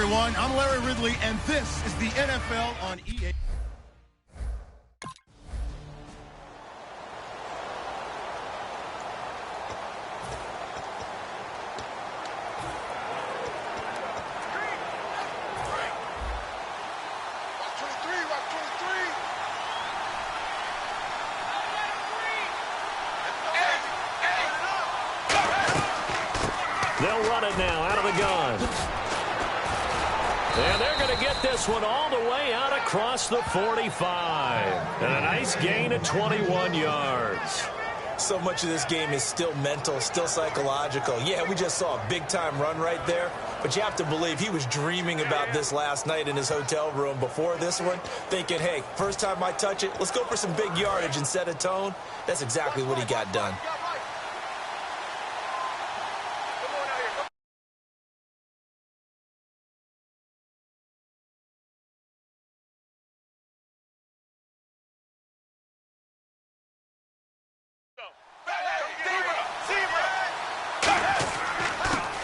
everyone. I'm Larry Ridley, and this is the NFL on EA. They'll run it now out of the gun. And they're going to get this one all the way out across the 45. And a nice gain of 21 yards. So much of this game is still mental, still psychological. Yeah, we just saw a big-time run right there, but you have to believe he was dreaming about this last night in his hotel room before this one, thinking, hey, first time I touch it, let's go for some big yardage and set a tone. That's exactly what he got done.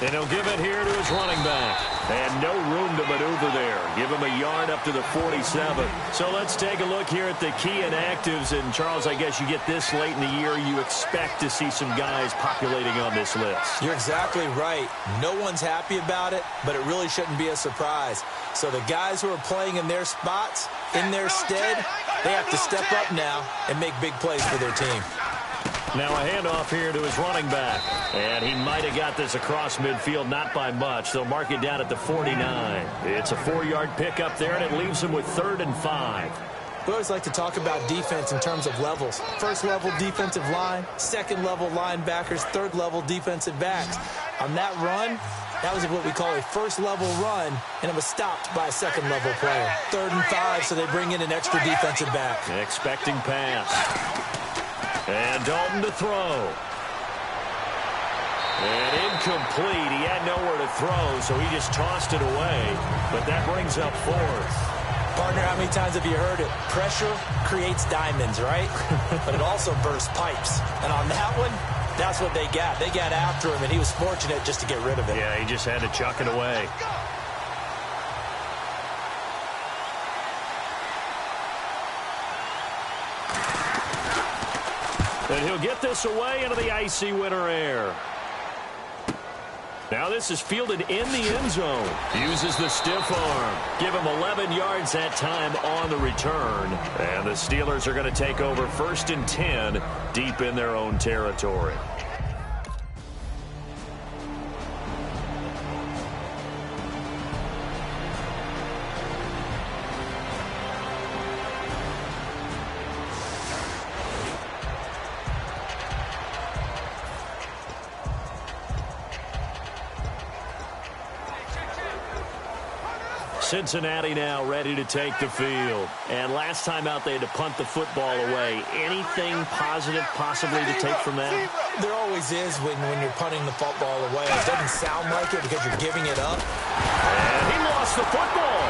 And he'll give it here to his running back. And no room to maneuver there. Give him a yard up to the 47. So let's take a look here at the key inactives. And, Charles, I guess you get this late in the year, you expect to see some guys populating on this list. You're exactly right. No one's happy about it, but it really shouldn't be a surprise. So the guys who are playing in their spots, in their stead, they have to step up now and make big plays for their team. Now a handoff here to his running back. And he might have got this across midfield, not by much. They'll mark it down at the 49. It's a 4-yard pickup there, and it leaves him with 3rd and 5. We always like to talk about defense in terms of levels. First-level defensive line, second-level linebackers, third-level defensive backs. On that run, that was what we call a first-level run, and it was stopped by a second-level player. 3rd and 5, so they bring in an extra defensive back. Expecting pass. And Dalton to throw. And incomplete. He had nowhere to throw, so he just tossed it away. But that brings up 4th. Partner, how many times have you heard it? Pressure creates diamonds, right? But it also bursts pipes. And on that one, that's what they got. They got after him, and he was fortunate just to get rid of it. Yeah, he just had to chuck it away. And he'll get this away into the icy winter air. Now this is fielded in the end zone. Uses the stiff arm. Give him 11 yards that time on the return. And the Steelers are going to take over 1st and 10 deep in their own territory. Cincinnati now ready to take the field. And last time out, they had to punt the football away. Anything positive possibly to take from that? There always is when you're punting the football away. It doesn't sound like it because you're giving it up. And he lost the football.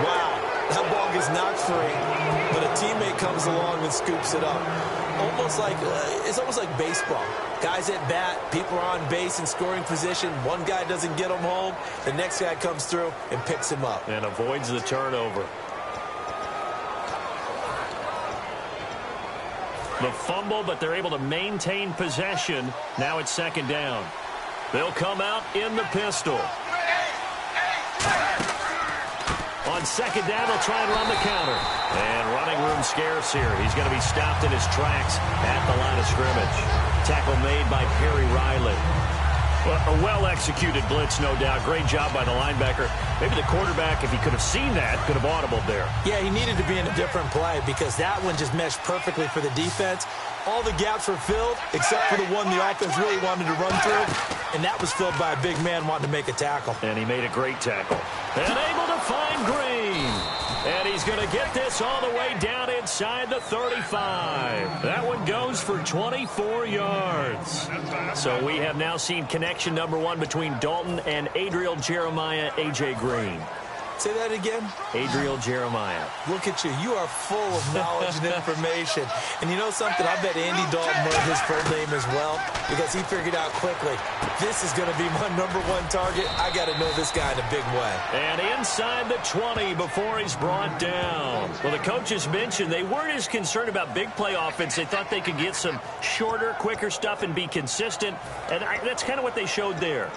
Wow, that ball gets knocked free, but a teammate comes along and scoops it up. It's almost like baseball. Guys at bat, people are on base in scoring position. One guy doesn't get him home. The next guy comes through and picks him up. And avoids the turnover. The fumble, but they're able to maintain possession. Now it's 2nd down. They'll come out in the pistol. On 2nd down, they'll try and run the counter. And running room scarce here. He's going to be stopped in his tracks at the line of scrimmage. Tackle made by Perry Riley. Well, a well-executed blitz, no doubt. Great job by the linebacker. Maybe the quarterback, if he could have seen that, could have audibled there. Yeah, he needed to be in a different play because that one just meshed perfectly for the defense. All the gaps were filled except for the one the offense really wanted to run through, and that was filled by a big man wanting to make a tackle. And he made a great tackle. And able to find Green. And he's going to get this all the way down inside the 35. That one goes for 24 yards. So we have now seen connection number 1 between Dalton and Adriel Jeremiah, A.J. Green. Say that again? Adriel Jeremiah. Look at you. You are full of knowledge and information. And you know something? I bet Andy Dalton learned his full name as well because he figured out quickly, this is going to be my #1 target. I got to know this guy in a big way. And inside the 20 before he's brought down. Well, the coaches mentioned they weren't as concerned about big play offense. They thought they could get some shorter, quicker stuff and be consistent. And that's kind of what they showed there.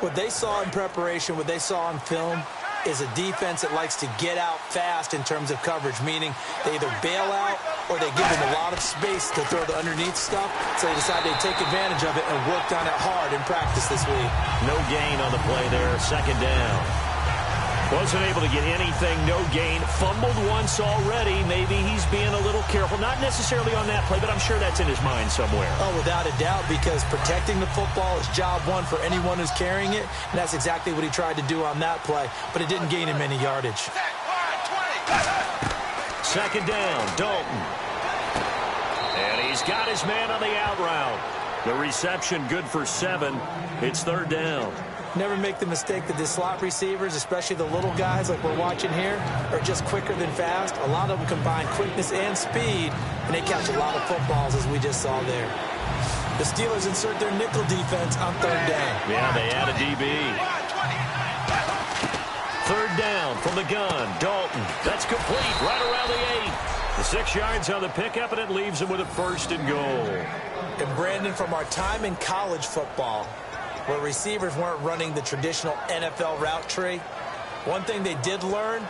What they saw in preparation, what they saw on film, is a defense that likes to get out fast in terms of coverage, meaning they either bail out or they give them a lot of space to throw the underneath stuff, so they decided they'd take advantage of it and worked on it hard in practice this week. No gain on the play there, second down. Wasn't able to get anything, no gain. Fumbled once already. Maybe he's being a little careful. Not necessarily on that play, but I'm sure that's in his mind somewhere. Oh, without a doubt, because protecting the football is job one for anyone who's carrying it, and that's exactly what he tried to do on that play, but it didn't gain him any yardage. Second down, Dalton. And he's got his man on the out route. The reception good for 7. It's third down. Never make the mistake that the slot receivers, especially the little guys like we're watching here, are just quicker than fast. A lot of them combine quickness and speed, and they catch a lot of footballs, as we just saw there. The Steelers insert their nickel defense on third down. Yeah, they add a DB. Third down from the gun. Dalton. That's complete right around the 8. The 6 yards on the pickup, and it leaves him with a first and goal. And Brandon, from our time in college football, where receivers weren't running the traditional NFL route tree, one thing they did learn,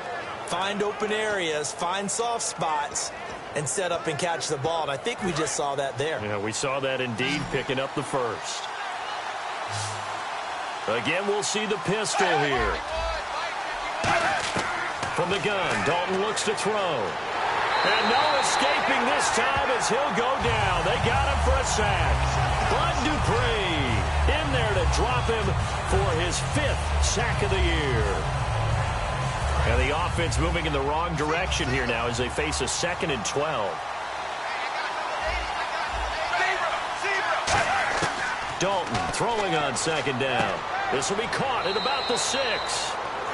find open areas, find soft spots, and set up and catch the ball. And I think we just saw that there. Yeah, we saw that indeed, picking up the first. Again, we'll see the pistol here. From the gun, Dalton looks to throw. And no escaping this time as he'll go down. They got him for a sack. Bud Dupree in there to drop him for his 5th sack of the year. And the offense moving in the wrong direction here now as they face a 2nd and 12. Dalton throwing on second down. This will be caught at about the 6.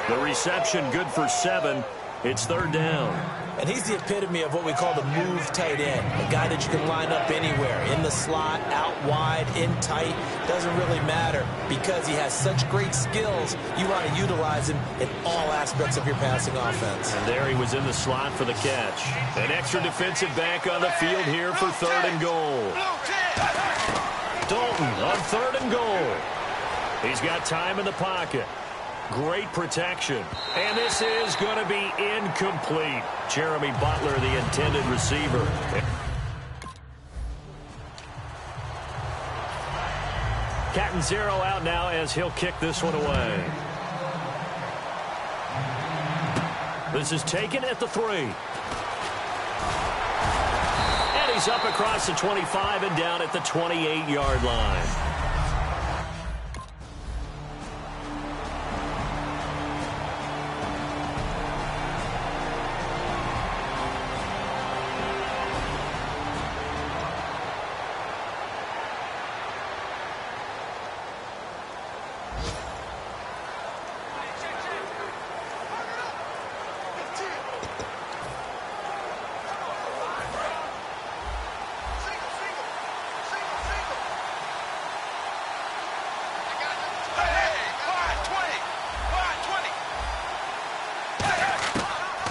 The reception good for 7. It's third down. And he's the epitome of what we call the move tight end, a guy that you can line up anywhere, in the slot, out wide, in tight. Doesn't really matter because he has such great skills. You want to utilize him in all aspects of your passing offense. And there he was in the slot for the catch. An extra defensive back on the field here for third and goal. Dalton on third and goal. He's got time in the pocket. Great protection. And this is going to be incomplete. Jeremy Butler, the intended receiver. Catanzaro out now as he'll kick this one away. This is taken at the 3. And he's up across the 25 and down at the 28-yard line.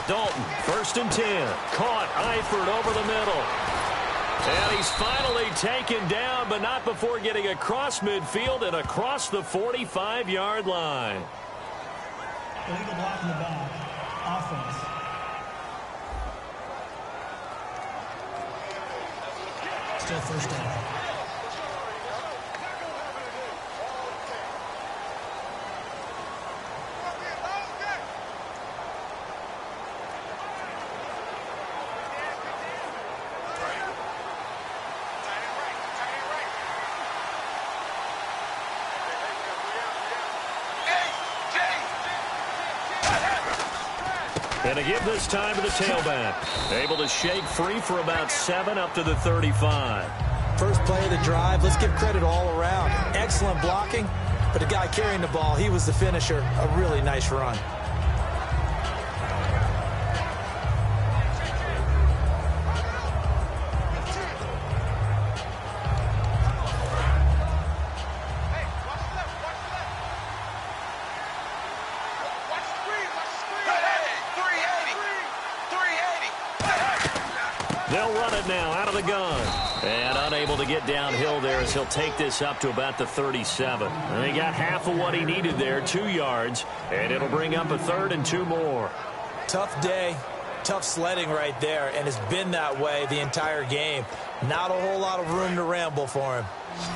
Dalton, 1st and 10. Caught Eifert over the middle. And he's finally taken down, but not before getting across midfield and across the 45-yard line. Illegal block in the back. Offense. Still first down. And a give this time to the tailback. Able to shake free for about 7 up to the 35. First play of the drive. Let's give credit all around. Excellent blocking, but the guy carrying the ball, he was the finisher. A really nice run. They'll run it now out of the gun. And unable to get downhill there as he'll take this up to about the 37. And he got half of what he needed there, 2 yards. And it'll bring up a 3rd and 2 more. Tough day, tough sledding right there, and it's been that way the entire game. Not a whole lot of room to ramble for him.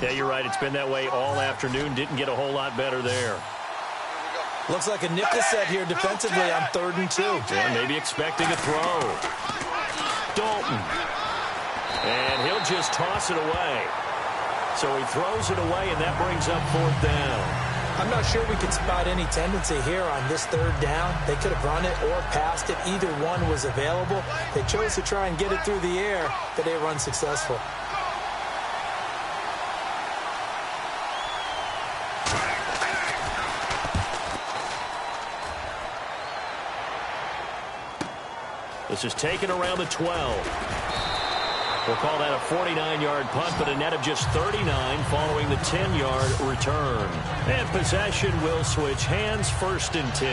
Yeah, you're right. It's been that way all afternoon. Didn't get a whole lot better there. Looks like a nickel set here defensively on 3rd and 2. Yeah, maybe expecting a throw. Dalton. And he'll just toss it away. So he throws it away, and that brings up 4th down. I'm not sure we could spot any tendency here on this 3rd down. They could have run it or passed it. Either one was available. They chose to try and get it through the air, but they run successful. This is taken around the 12. We'll call that a 49-yard punt, but a net of just 39 following the 10-yard return. And possession will switch hands, 1st and 10.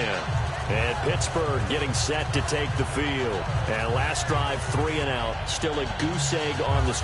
And Pittsburgh getting set to take the field. And last drive, 3 and out. Still a goose egg on the...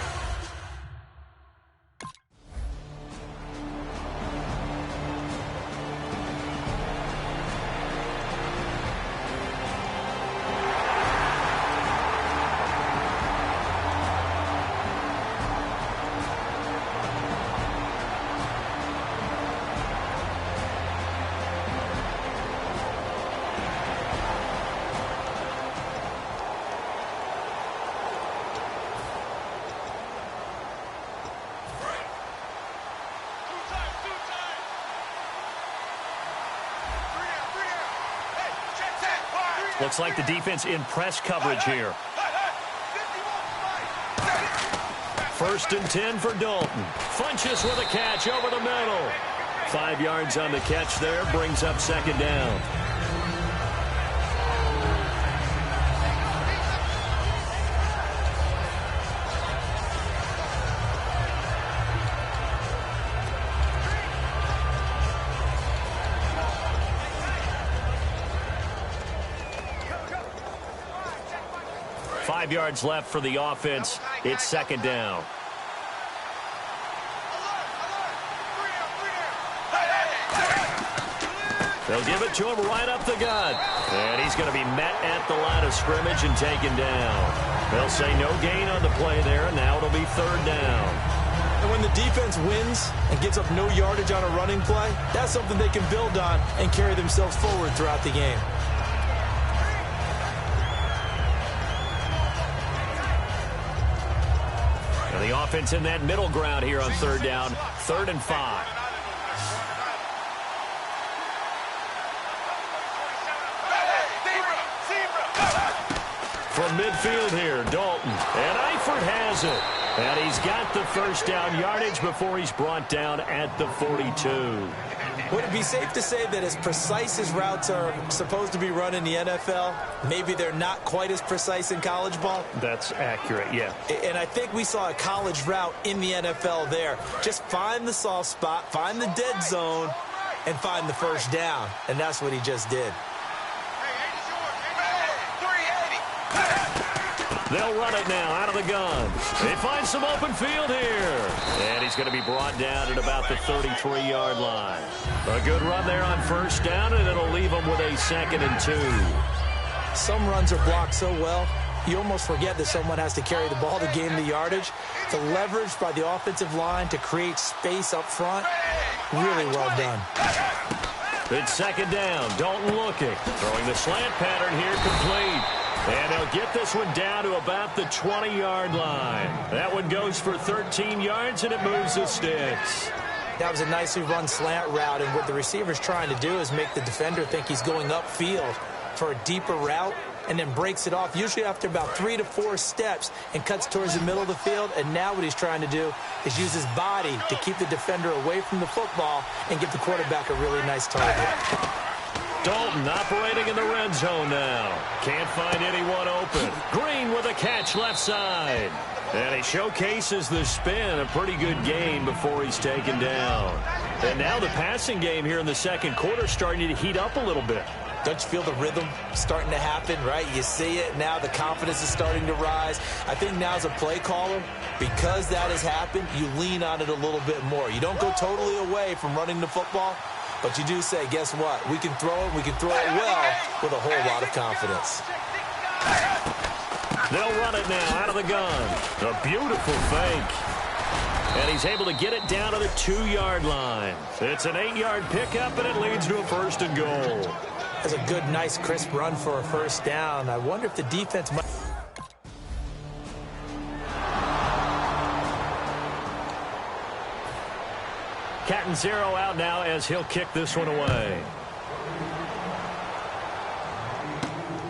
Looks like the defense in press coverage here. 1st and 10 for Dalton. Funches with a catch over the middle. 5 yards on the catch there. Brings up 2nd down. Yards left for the offense. It's 2nd down. They'll give it to him right up the gut. And he's going to be met at the line of scrimmage and taken down. They'll say no gain on the play there, and now it'll be 3rd down. And when the defense wins and gives up no yardage on a running play, that's something they can build on and carry themselves forward throughout the game. The offense in that middle ground here on 3rd down. 3rd and 5. From midfield here, Dalton. And Eifert has it. And he's got the 1st down yardage before he's brought down at the 42. Would it be safe to say that as precise as routes are supposed to be run in the NFL, maybe they're not quite as precise in college ball? That's accurate, yeah. And I think we saw a college route in the NFL there. Just find the soft spot, find the dead zone, and find the 1st down. And that's what he just did. They'll run it now out of the gun. They find some open field here. And he's going to be brought down at about the 33-yard line. A good run there on 1st down, and it'll leave him with a 2nd and 2. Some runs are blocked so well, you almost forget that someone has to carry the ball to gain the yardage. The leverage by the offensive line to create space up front, really well done. It's 2nd down. Dalton looking. Throwing the slant pattern here complete. And they'll get this one down to about the 20-yard line. That one goes for 13 yards, and it moves the sticks. That was a nicely run slant route, and what the receiver's trying to do is make the defender think he's going upfield for a deeper route, and then breaks it off, usually after about 3 to 4 steps, and cuts towards the middle of the field. And now what he's trying to do is use his body to keep the defender away from the football and give the quarterback a really nice target. Dalton operating in the red zone now. Can't find anyone open. Green with a catch left side. And he showcases the spin. A pretty good gain before he's taken down. And now the passing game here in the 2nd quarter starting to heat up a little bit. Don't you feel the rhythm starting to happen, right? You see it now. The confidence is starting to rise. I think now as a play caller, because that has happened, you lean on it a little bit more. You don't go totally away from running the football, but you do say, guess what? We can throw it. We can throw it well with a whole lot of confidence. They'll run it now out of the gun. A beautiful fake. And he's able to get it down to the 2-yard line. It's an 8-yard pickup, and it leads to a 1st and goal. That's a good, nice, crisp run for a 1st down. I wonder if the defense might... Catanzaro out now as he'll kick this one away.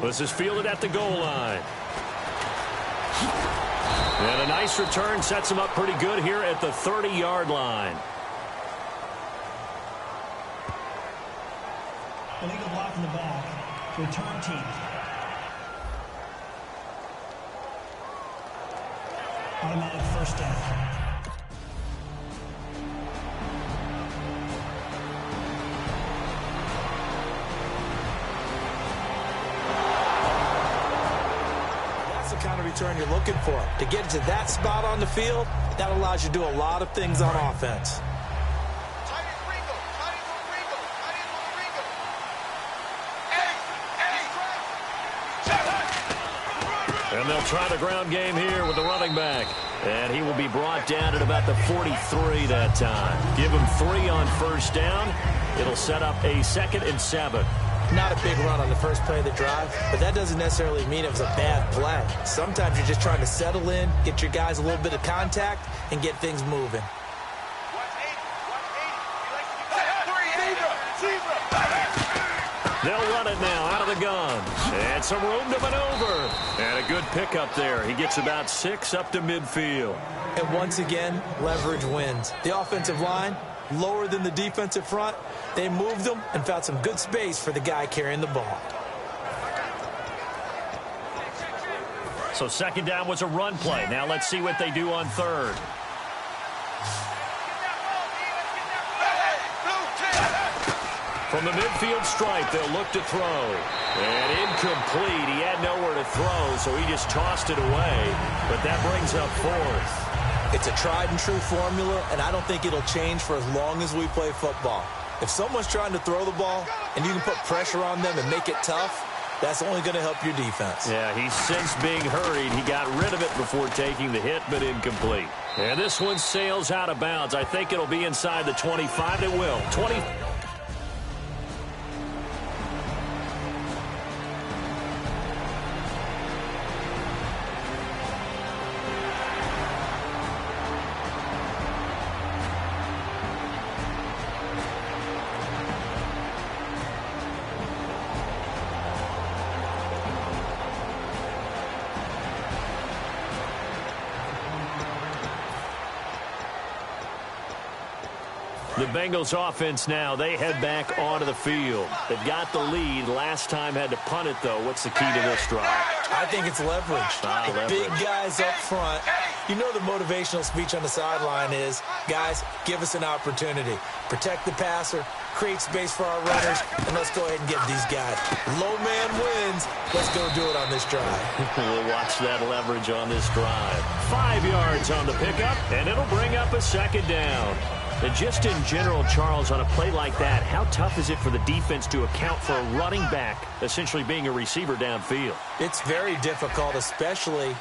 This is fielded at the goal line. And a nice return sets him up pretty good here at the 30-yard line. Illegal block in the back. Return team. Automatic 1st down. Kind of return you're looking for. To get to that spot on the field, that allows you to do a lot of things on offense. And they'll try the ground game here with the running back. And he will be brought down at about the 43 that time. Give him 3 on 1st down. It'll set up a 2nd and 7. Not a big run on the first play of the drive, but that doesn't necessarily mean it was a bad play. Sometimes you're just trying to settle in, get your guys a little bit of contact, and get things moving. They'll run it now out of the gun. And some room to maneuver. And a good pickup there. He gets about 6 up to midfield. And once again, leverage wins. The offensive line, lower than the defensive front. They moved them and found some good space for the guy carrying the ball. So 2nd down was a run play. Now let's see what they do on 3rd. From the midfield stripe, they'll look to throw. And incomplete. He had nowhere to throw, so he just tossed it away. But that brings up 4th. It's a tried-and-true formula, and I don't think it'll change for as long as we play football. If someone's trying to throw the ball and you can put pressure on them and make it tough, that's only going to help your defense. Yeah, he's since being hurried. He got rid of it before taking the hit, but incomplete. And this one sails out of bounds. I think it'll be inside the 25. It will. 20. The Bengals offense now, they head back onto the field. They've got the lead. Last time had to punt it, though. What's the key to this drive? I think it's leverage. Leverage. Big guys up front. You know the motivational speech on the sideline is, guys, give us an opportunity. Protect the passer, create space for our runners, and let's go ahead and get these guys. Low man wins. Let's go do it on this drive. We'll watch that leverage on this drive. 5 yards on the pickup, and it'll bring up a 2nd down. And just in general, Charles, on a play like that, how tough is it for the defense to account for a running back essentially being a receiver downfield? It's very difficult, especially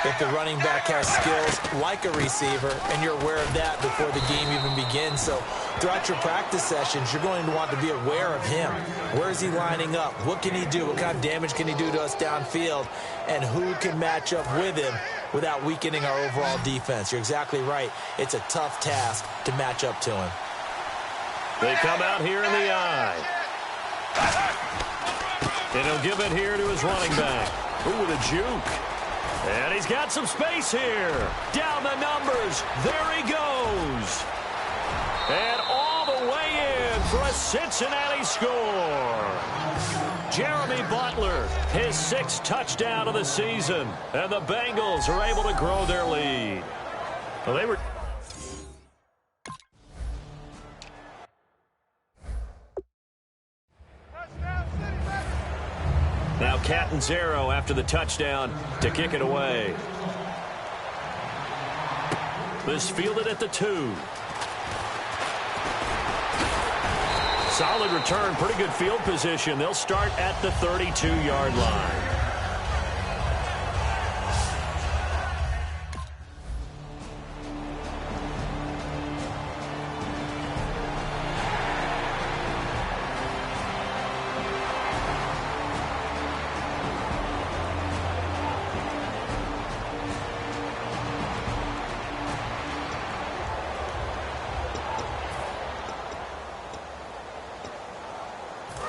if the running back has skills like a receiver, and you're aware of that before the game even begins. So throughout your practice sessions, you're going to want to be aware of him. Where is he lining up? What can he do? What kind of damage can he do to us downfield? And who can match up with him without weakening our overall defense? You're exactly right. It's a tough task to match up to him. They come out here in the eye. And he'll give it here to his running back. Ooh, with a juke. And he's got some space here. Down the numbers. There he goes. And all the way in for a Cincinnati score. Jeremy Butler, his 6th touchdown of the season. And the Bengals are able to grow their lead. Well, they were... Catanzaro after the touchdown to kick it away. This fielded at the 2. Solid return, pretty good field position. They'll start at the 32-yard line.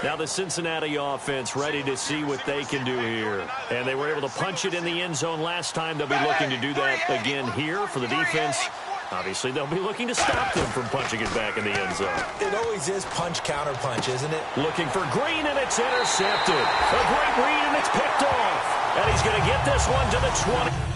Now the Cincinnati offense ready to see what they can do here. And they were able to punch it in the end zone last time. They'll be looking to do that again here for the defense. Obviously, they'll be looking to stop them from punching it back in the end zone. It always is punch-counter-punch, isn't it? Looking for Green, and it's intercepted. A great read, and it's picked off. And he's going to get this one to the 20.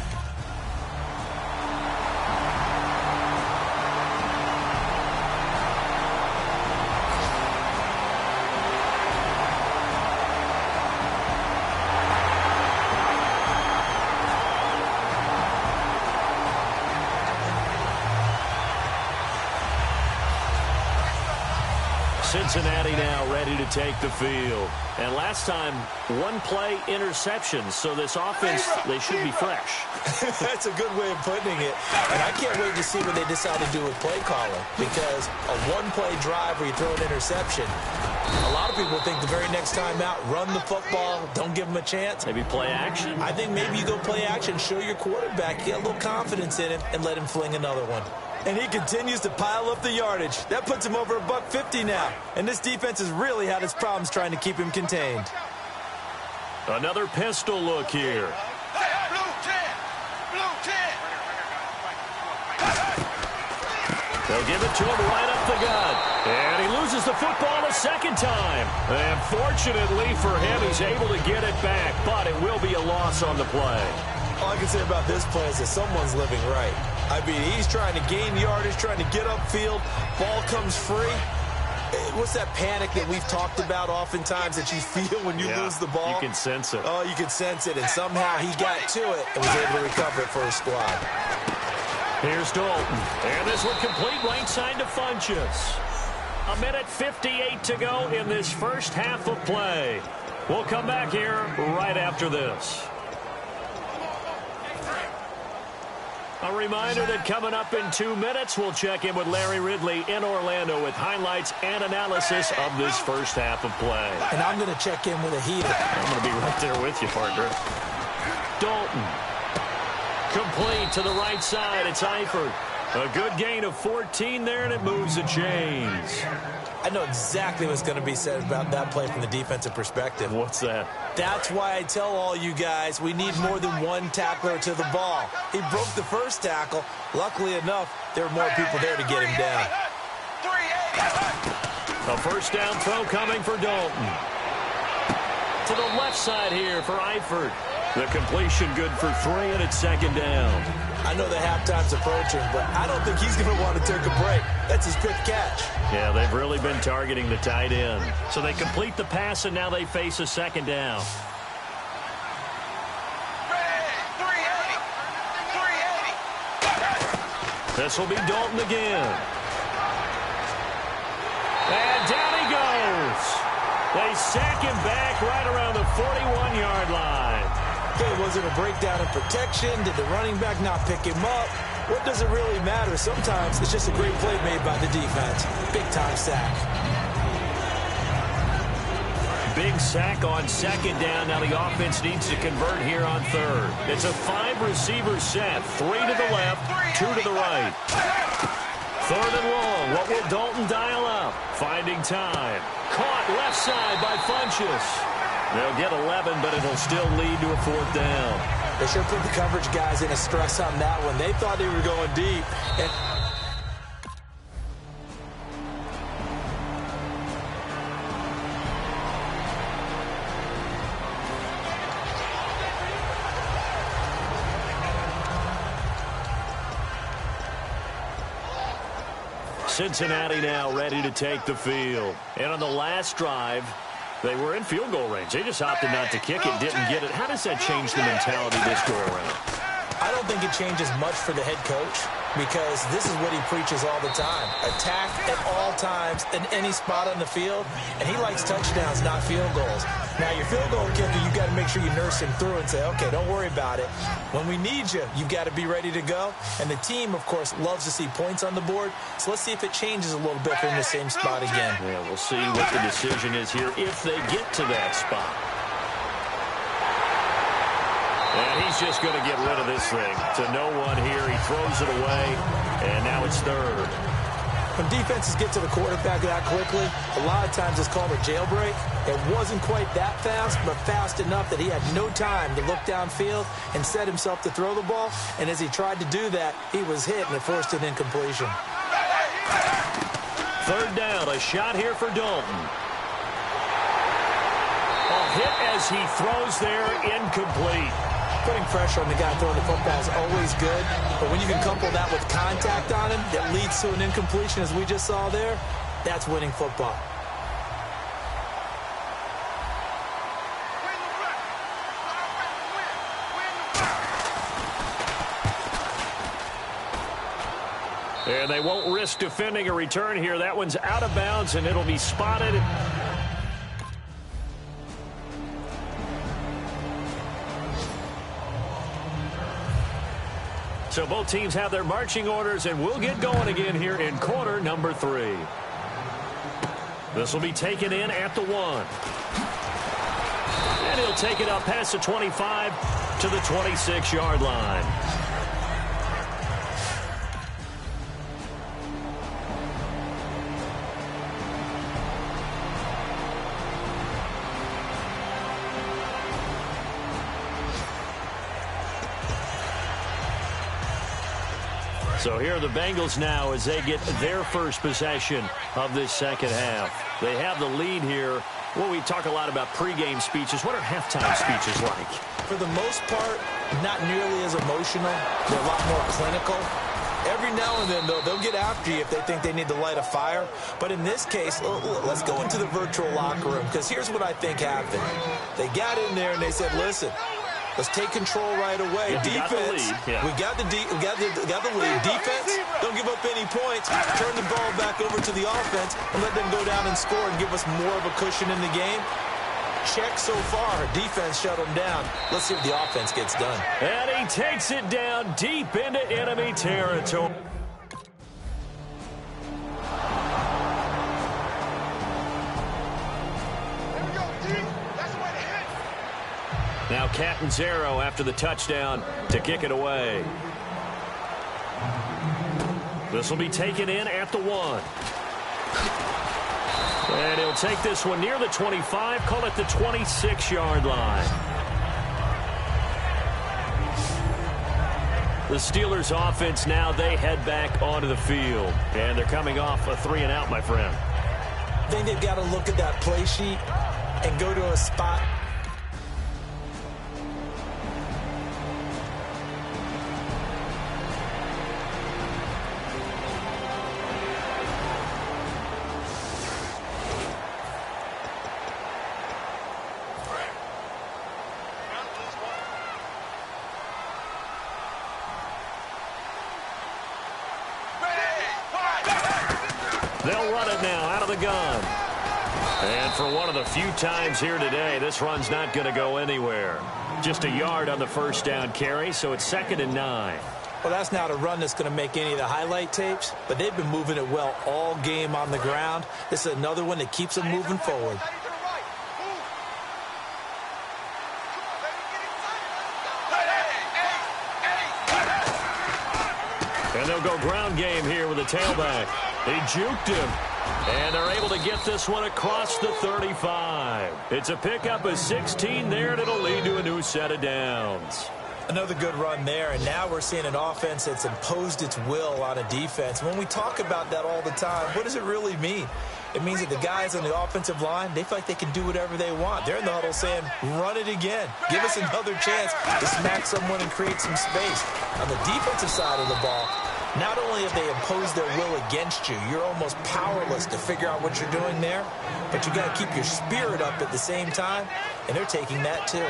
Cincinnati now ready to take the field. And last time, one-play interception. So this offense, they should be fresh. That's a good way of putting it. And I can't wait to see what they decide to do with play calling. Because a one-play drive where you throw an interception, a lot of people think the very next time out, run the football, don't give them a chance. Maybe play action? I think maybe you go play action, show your quarterback, get a little confidence in him, and let him fling another one. And he continues to pile up the yardage. That puts him over $150 now. And this defense has really had its problems trying to keep him contained. Another pistol look here. They'll give it to him right up the gut. And he loses the football a second time. And fortunately for him, he's able to get it back. But it will be a loss on the play. All I can say about this play is that someone's living right. I mean, he's trying to gain yardage, trying to get upfield. Ball comes free. What's that panic that we've talked about oftentimes that you feel when you lose the ball? You can sense it. Oh, you can sense it. And somehow he got to it and was able to recover it for his squad. Here's Dalton. And this one complete right side to Funchess. 1:58 to go in this first half of play. We'll come back here right after this. A reminder that coming up in 2 minutes, we'll check in with Larry Ridley in Orlando with highlights and analysis of this first half of play. And I'm going to check in with a heater. I'm going to be right there with you, partner. Dalton. Complete to the right side. It's Eifert. A good gain of 14 there, and it moves the chains. I know exactly what's going to be said about that play from the defensive perspective. What's that? That's why I tell all you guys we need more than one tackler to the ball. He broke the first tackle. Luckily enough, there were more people there to get him down. A first down throw coming for Dalton. To the left side here for Eifert. The completion good for 3, and it's second down. I know the halftime's approaching, but I don't think he's going to want to take a break. That's his pick catch. Yeah, they've really been targeting the tight end. So they complete the pass, and now they face a second down. This will be Dalton again. And down he goes. They sack him back right around the 41-yard line. Okay, was it a breakdown in protection? Did the running back not pick him up? What does it really matter? Sometimes it's just a great play made by the defense. Big-time sack. Big sack on second down. Now the offense needs to convert here on third. It's a 5-receiver set. 3 to the left, 2 to the right. Third and long. What will Dalton dial up? Finding time. Caught left side by Funchess. They'll get 11, but it'll still lead to a fourth down. They sure put the coverage guys in a stress on that one. They thought they were going deep. And Cincinnati now ready to take the field. And on the last drive, They were in field goal range. They just opted not to kick it, didn't get it. How does that change the mentality this go around? I don't think it changes much for the head coach because this is what he preaches all the time. Attack at all times in any spot on the field, and he likes touchdowns, not field goals. Now, your field goal kicker, you've got to make sure you nurse him through and say, okay, don't worry about it. When we need you, you've got to be ready to go. And the team, of course, loves to see points on the board. So let's see if it changes a little bit from the same spot again. Yeah, we'll see what the decision is here if they get to that spot. And he's just going to get rid of this thing to no one here. He throws it away, and now it's third. When defenses get to the quarterback that quickly, a lot of times it's called a jailbreak. It wasn't quite that fast, but fast enough that he had no time to look downfield and set himself to throw the ball. And as he tried to do that, he was hit, and it forced an incompletion. Third down, a shot here for Dalton. A hit as he throws there, incomplete. Putting pressure on the guy throwing the football is always good, but when you can couple that with contact on him that leads to an incompletion, as we just saw there, that's winning football. And they won't risk defending a return here. That one's out of bounds, and it'll be spotted. So both teams have their marching orders, and we'll get going again here in quarter number 3. This will be taken in at the 1. And he'll take it up past the 25 to the 26-yard line. So here are the Bengals now as they get their first possession of this second half. They have the lead here. Well, we talk a lot about pregame speeches. What are halftime speeches like? For the most part, not nearly as emotional. They're a lot more clinical. Every now and then, though, they'll get after you if they think they need to light a fire. But in this case, let's go into the virtual locker room, because here's what I think happened. They got in there and they said, listen, let's take control right away. Defense, we got the lead. Defense, don't give up any points. Turn the ball back over to the offense and let them go down and score and give us more of a cushion in the game. Check so far. Defense shut them down. Let's see if the offense gets done. And he takes it down deep into enemy territory. Now Catanzaro after the touchdown to kick it away. This will be taken in at the 1. And he'll take this one near the 25, call it the 26-yard line. The Steelers offense now, they head back onto the field. And they're coming off a 3-and-out, my friend. I think they've got to look at that play sheet and go to a spot. They'll run it now out of the gun. And for one of the few times here today, this run's not going to go anywhere. Just a yard on the first down carry, so it's 2nd and 9. Well, that's not a run that's going to make any of the highlight tapes, but they've been moving it well all game on the ground. This is another one that keeps them moving forward. And they'll go ground game here with the tailback. He juked him. And they're able to get this one across the 35. It's a pickup of 16 there, and it'll lead to a new set of downs. Another good run there, and now we're seeing an offense that's imposed its will on a defense. When we talk about that all the time, what does it really mean? It means that the guys on the offensive line, they feel like they can do whatever they want. They're in the huddle saying, run it again. Give us another chance to smack someone and create some space. On the defensive side of the ball, Not only have they imposed their will against you, you're almost powerless to figure out what you're doing there, but you got to keep your spirit up at the same time, and they're taking that too.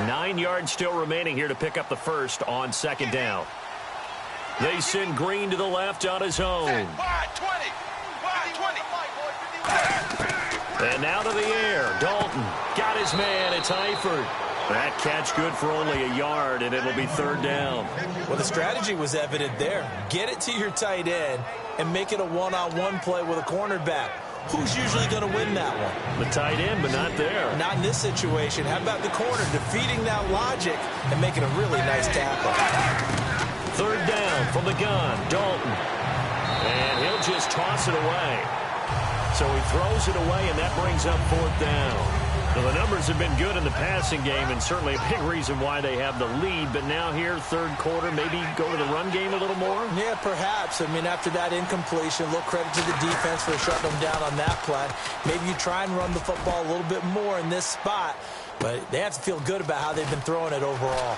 9 yards still remaining here to pick up the first on second down. They send Green to the left on his own. And now to the air. Dalton got his man. It's Eifert. That catch good for only a yard, and it'll be third down. Well, the strategy was evident there. Get it to your tight end and make it a one-on-one play with a cornerback. Who's usually going to win that one? The tight end, but not there. Not in this situation. How about the corner defeating that logic and making a really nice tackle? Third down from the gun, Dalton. And he'll just toss it away. So he throws it away, and that brings up fourth down. Now, the numbers have been good in the passing game, and certainly a big reason why they have the lead. But now here, third quarter, maybe go to the run game a little more? Yeah, perhaps. I mean, after that incompletion, a little credit to the defense for shutting them down on that play. Maybe you try and run the football a little bit more in this spot, but they have to feel good about how they've been throwing it overall.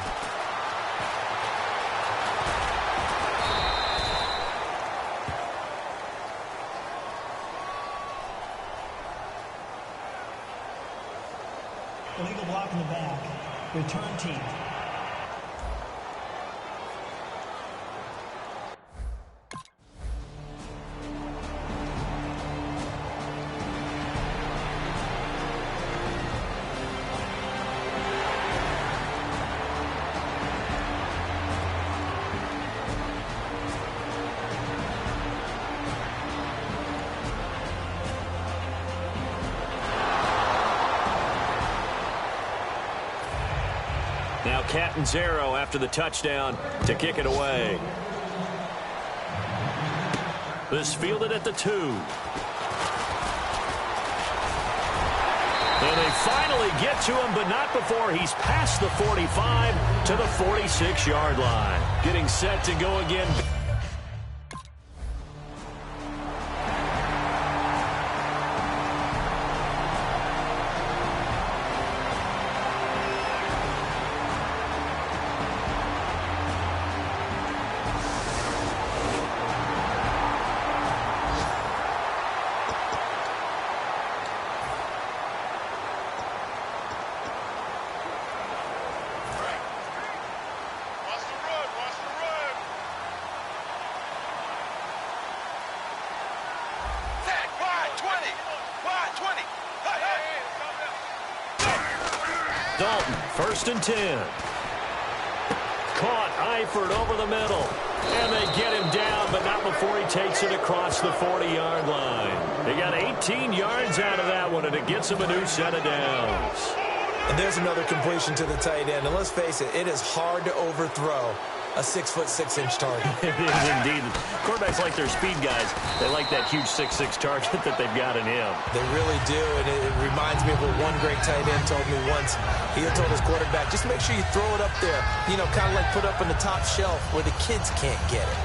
Illegal block in the back. Return team. Now Catanzaro after the touchdown to kick it away. This fielded at the 2. And they finally get to him, but not before he's past the 45 to the 46-yard line. Getting set to go again. Dalton, 1st and 10. Caught Eifert over the middle. And they get him down, but not before he takes it across the 40-yard line. They got 18 yards out of that one, and it gets him a new set of downs. And there's another completion to the tight end. And let's face it, it is hard to overthrow a 6'6" target. It is indeed. Quarterbacks like their speed guys. They like that huge 6'6" target that they've got in him. They really do, and it reminds me of what one great tight end told me once. He had told his quarterback, just make sure you throw it up there, you know, kind of like put up on the top shelf where the kids can't get it.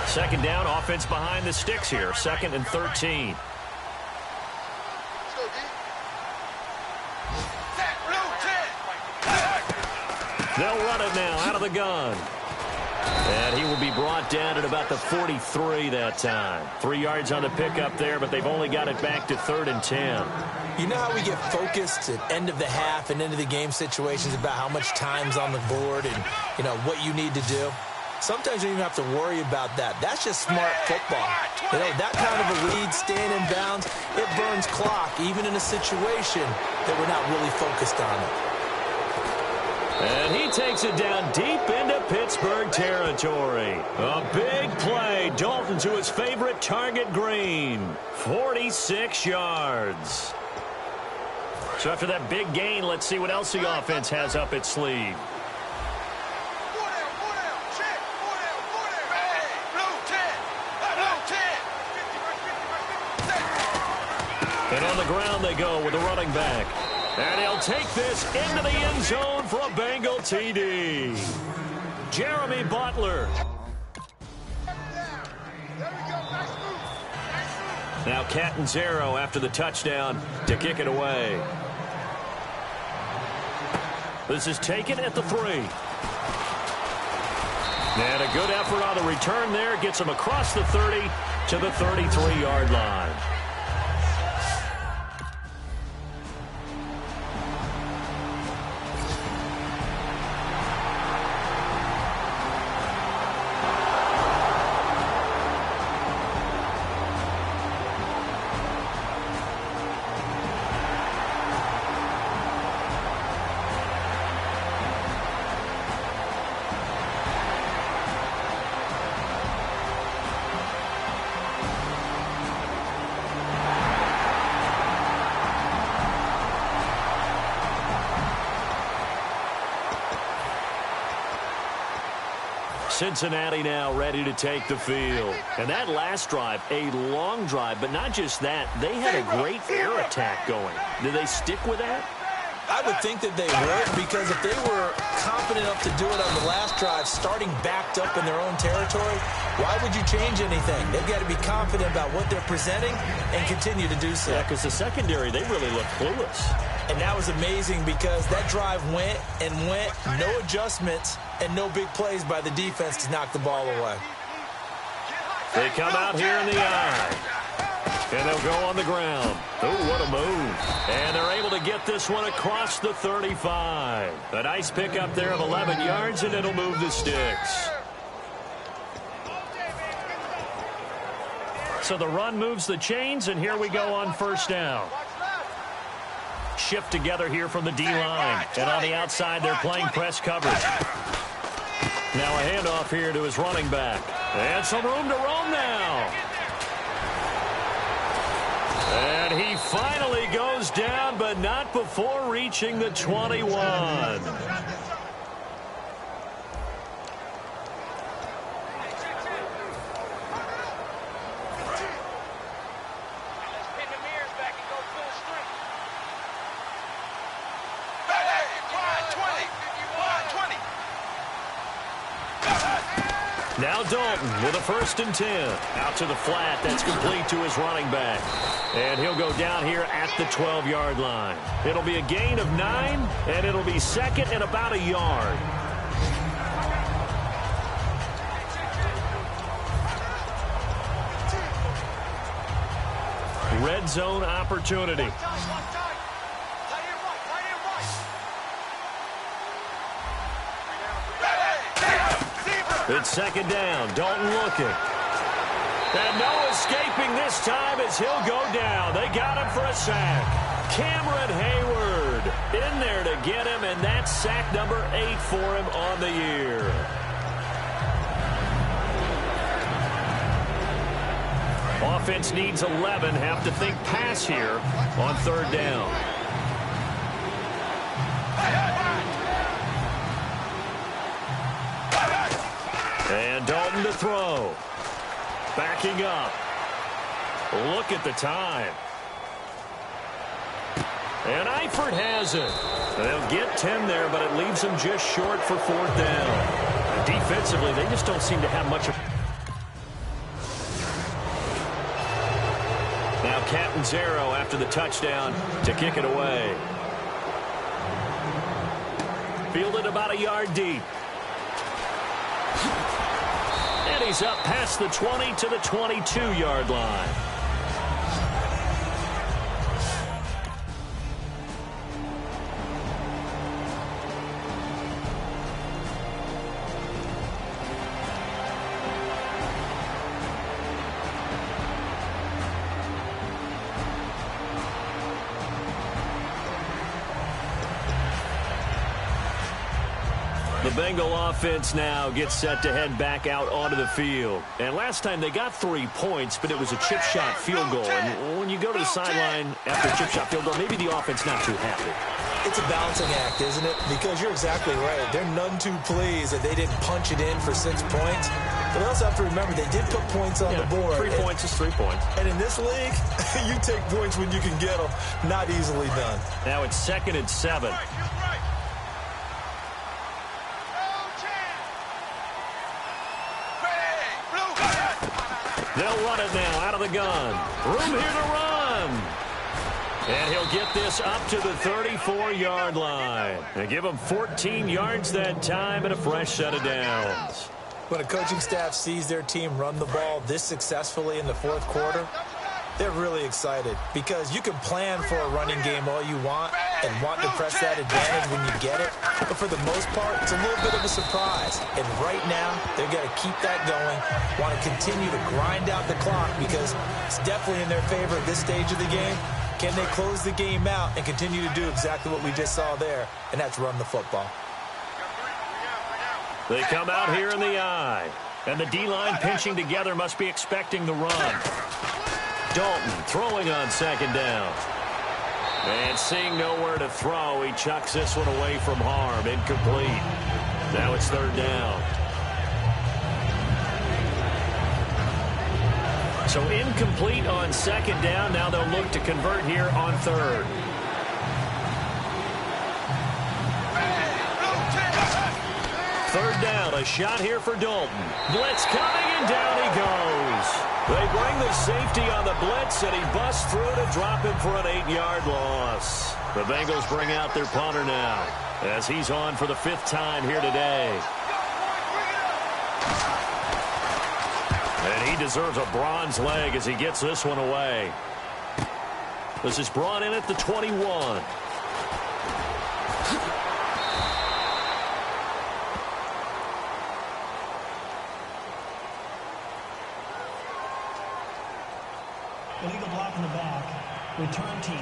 Second down, offense behind the sticks here. 2nd and 13. They'll run it now out of the gun. And he will be brought down at about the 43 that time. 3 yards on the pickup there, but they've only got it back to 3rd and 10. You know how we get focused at end of the half and into the game situations about how much time's on the board and, you know, what you need to do? Sometimes you don't even have to worry about that. That's just smart football. You know, that kind of a lead, staying in bounds, it burns clock, even in a situation that we're not really focused on it. And he takes it down deep into Pittsburgh territory. A big play. Dalton to his favorite target, Green. 46 yards. So after that big gain, let's see what else the offense has up its sleeve. And on the ground they go with a running back. And he'll take this into the end zone for a Bengal TD. Jeremy Butler. Now Catanzaro after the touchdown to kick it away. This is taken at the 3. And a good effort on the return there. Gets him across the 30 to the 33-yard line. Cincinnati now ready to take the field. And that last drive, a long drive, but not just that. They had a great air attack going. Do they stick with that? I would think that they would, because if they were confident enough to do it on the last drive, starting backed up in their own territory, why would you change anything? They've got to be confident about what they're presenting and continue to do so. Yeah, because the secondary, they really look clueless. And that was amazing because that drive went and went, no adjustments, and no big plays by the defense to knock the ball away. They come out here in the eye. And they'll go on the ground. Oh, what a move. And they're able to get this one across the 35. A nice pickup there of 11 yards, and it'll move the sticks. So the run moves the chains, and here we go on first down. Shift together here from the D-line. And on the outside, they're playing press coverage. Now a handoff here to his running back. And some room to roam now. And he finally goes down, but not before reaching the 21. Now Dalton with a 1st and 10. Out to the flat. That's complete to his running back. And he'll go down here at the 12-yard line. It'll be a gain of 9, and it'll be second and about a yard. Red zone opportunity. It's second down. Dalton looking. And no escaping this time as he'll go down. They got him for a sack. Cameron Hayward in there to get him, and that's sack number 8 for him on the year. Offense needs 11. Have to think pass here on 3rd down. And Dalton to throw. Backing up. Look at the time. And Eifert has it. They'll get 10 there, but it leaves them just short for 4th down. Defensively, they just don't seem to have much of... Now Catanzaro after the touchdown to kick it away. Fielded about a yard deep. And he's up past the 20 to the 22-yard line. The Bengal offense now gets set to head back out onto the field. And last time they got 3 points, but it was a chip shot field goal. And when you go to the sideline after a chip shot field goal, maybe the offense not too happy. It's a balancing act, isn't it? Because you're exactly right. They're none too pleased that they didn't punch it in for 6 points. But they also have to remember they did put points on the board. 3 points is 3 points. And in this league, you take points when you can get them. Not easily done. Now it's 2nd and 7. They'll run it now out of the gun. Room here to run. And he'll get this up to the 34-yard line. And give him 14 yards that time and a fresh set of downs. When a coaching staff sees their team run the ball this successfully in the fourth quarter, they're really excited because you can plan for a running game all you want and want to press that advantage when you get it. But for the most part, it's a little bit of a surprise. And right now, they've got to keep that going, want to continue to grind out the clock because it's definitely in their favor at this stage of the game. Can they close the game out and continue to do exactly what we just saw there, and that's run the football. They come out here in the eye. And the D-line pinching together must be expecting the run. Dalton throwing on second down. And seeing nowhere to throw, he chucks this one away from harm. Incomplete. Now it's third down. So incomplete on second down. Now they'll look to convert here on third. Third down, a shot here for Dalton. Blitz coming, and down he goes. They bring the safety on the blitz, and he busts through to drop him for an 8-yard loss. The Bengals bring out their punter now, as he's on for the 5th time here today. And he deserves a bronze leg as he gets this one away. This is brought in at the 21. Illegal block in the back. Return team.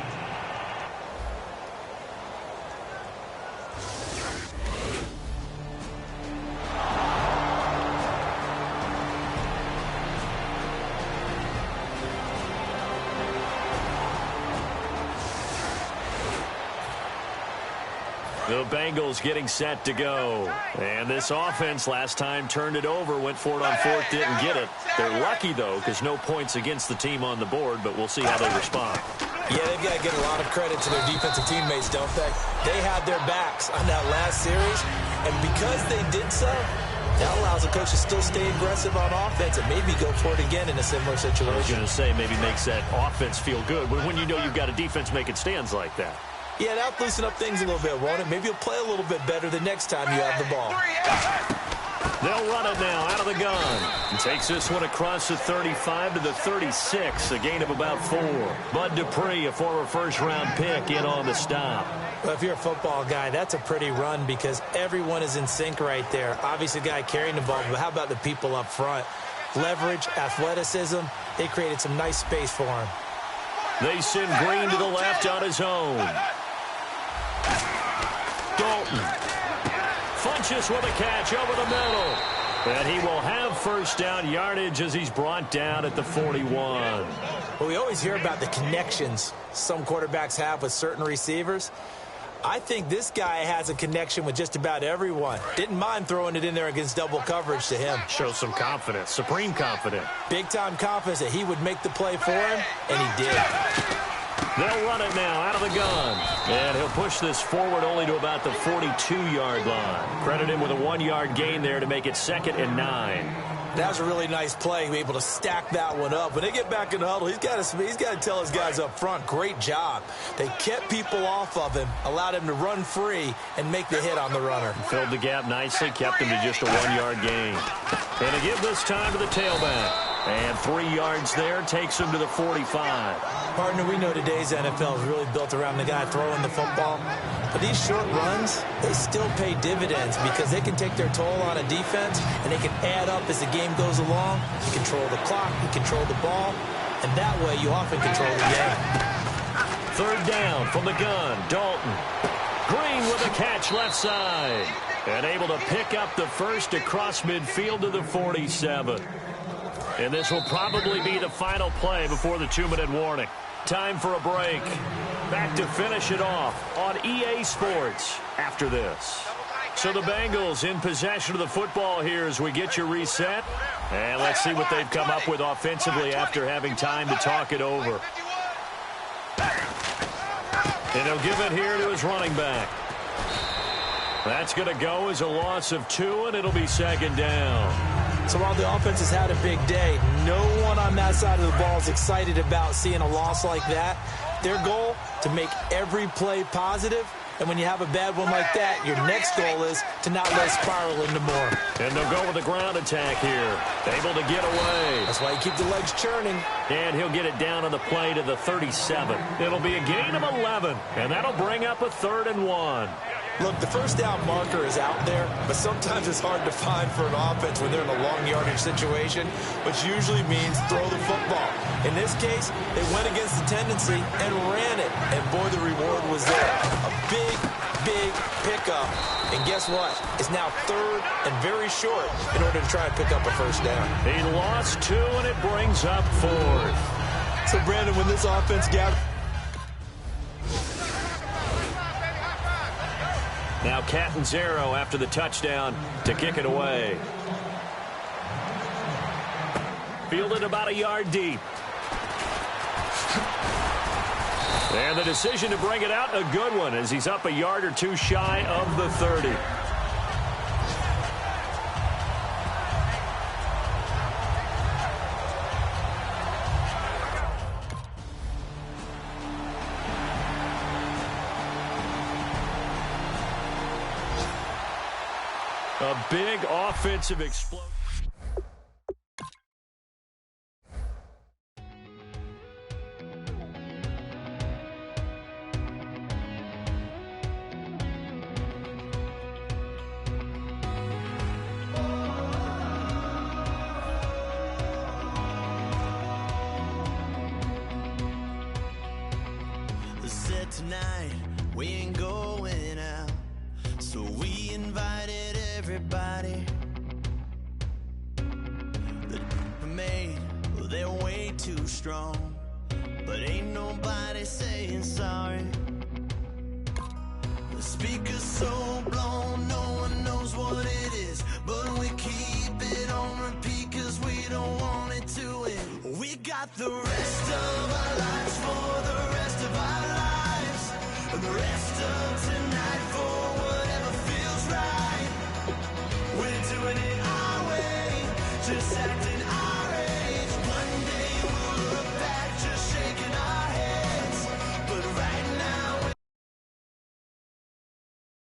The Bengals getting set to go. And this offense last time turned it over, went for it on fourth, didn't get it. They're lucky, though, because no points against the team on the board, but we'll see how they respond. Yeah, they've got to give a lot of credit to their defensive teammates, don't they? They had their backs on that last series, and because they did so, that allows the coach to still stay aggressive on offense and maybe go for it again in a similar situation. I was going to say maybe makes that offense feel good when you know you've got a defense making stands like that. Yeah, that'll loosen up things a little bit, won't it? Maybe you'll play a little bit better the next time you have the ball. They'll run it now out of the gun. And takes this one across the 35 to the 36, a gain of about 4. Bud Dupree, a former first-round pick, in on the stop. Well, if you're a football guy, that's a pretty run because everyone is in sync right there. Obviously, the guy carrying the ball, but how about the people up front? Leverage, athleticism, they created some nice space for him. They send Green to the left on his own. Dalton Funches with a catch over the middle. And he will have first down yardage as he's brought down at the 41. Well, we always hear about the connections some quarterbacks have with certain receivers. I think this guy has a connection with just about everyone. Didn't mind throwing it in there against double coverage to him. Shows some confidence, supreme confidence. Big-time confidence that he would make the play for him, and he did. They'll run it now out of the gun. And he'll push this forward only to about the 42-yard line. Credit him with a 1-yard gain there to make it 2nd and 9. That was a really nice play, be able to stack that one up. When they get back in the huddle, he's got to tell his guys up front, great job. They kept people off of him, allowed him to run free, and make the hit on the runner. Filled the gap nicely, kept him to just a 1-yard gain. And to give this time to the tailback. And 3 yards there takes him to the 45. Partner, we know today's NFL is really built around the guy throwing the football. But these short runs, they still pay dividends because they can take their toll on a defense and they can add up as the game goes along. You control the clock, you control the ball, and that way you often control the game. Third down from the gun, Dalton. Green with a catch left side. And able to pick up the first across midfield to the 47. And this will probably be the final play before the 2-minute warning. Time for a break. Back to finish it off on EA Sports after this. So the Bengals in possession of the football here as we get you reset. And let's see what they've come up with offensively after having time to talk it over. And he'll give it here to his running back. That's going to go as a loss of 2, and it'll be 2nd down. So while the offense has had a big day, no one on that side of the ball is excited about seeing a loss like that. Their goal, to make every play positive. And when you have a bad one like that, your next goal is to not let it spiral into more. And they'll go with the ground attack here. Able to get away. That's why you keep the legs churning. And he'll get it down on the play to the 37. It'll be a gain of 11, and that'll bring up a 3rd and 1. Look, the first down marker is out there, but sometimes it's hard to find for an offense when they're in a long yardage situation, which usually means throw the football. In this case, they went against the tendency and ran it, and boy, the reward was there. A big, big pickup, and guess what? It's now 3rd and very short in order to try and pick up a first down. He lost 2, and it brings up 4th. So, Brandon, when this offense gathers... Now Catanzaro after the touchdown to kick it away. Fielded about a yard deep. And the decision to bring it out, a good one, as he's up a yard or 2 shy of the 30. A big offensive explosion. Said tonight we ain't going out, so we invited everybody. The made, well, they're way too strong, but ain't nobody saying sorry. The speaker's so blown, no one knows what it is, but we keep it on repeat cause we don't want it to end. We got the rest of our lives for the rest of our lives, and the rest of tonight for